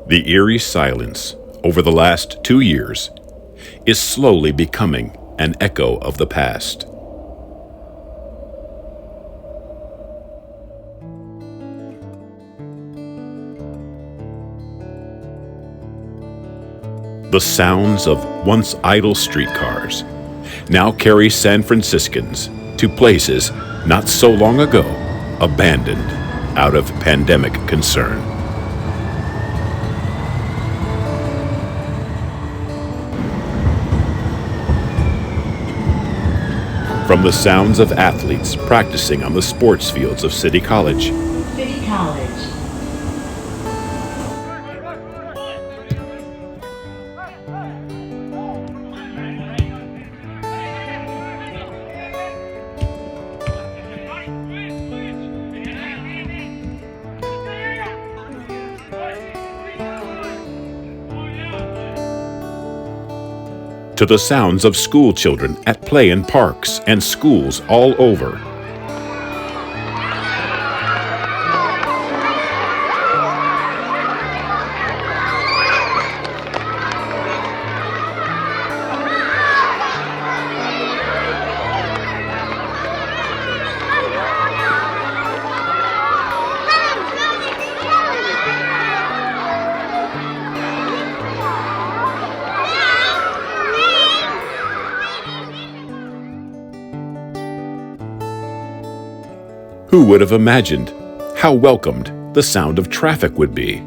The eerie silence over the last 2 years is slowly becoming an echo of the past. The sounds of once idle streetcars now carry San Franciscans to places not so long ago abandoned out of pandemic concern. From the sounds of athletes practicing on the sports fields of City College, to the sounds of school children at play in parks and schools all over. Who would have imagined how welcomed the sound of traffic would be?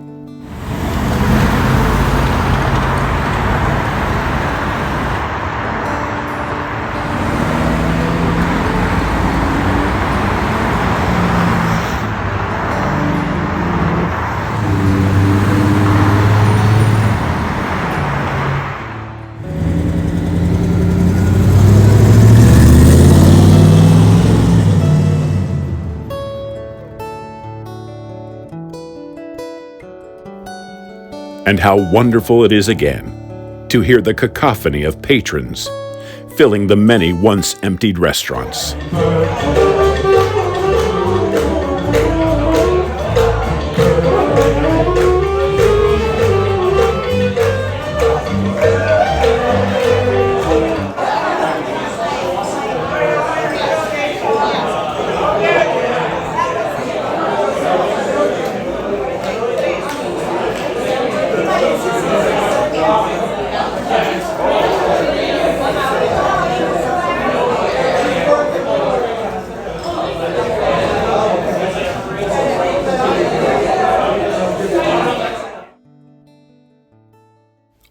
And how wonderful it is again to hear the cacophony of patrons filling the many once emptied restaurants.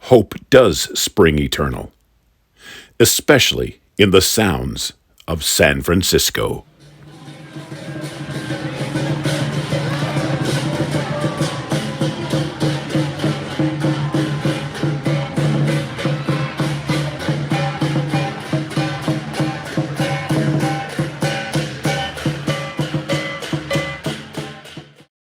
Hope does spring eternal, especially in the sounds of San Francisco.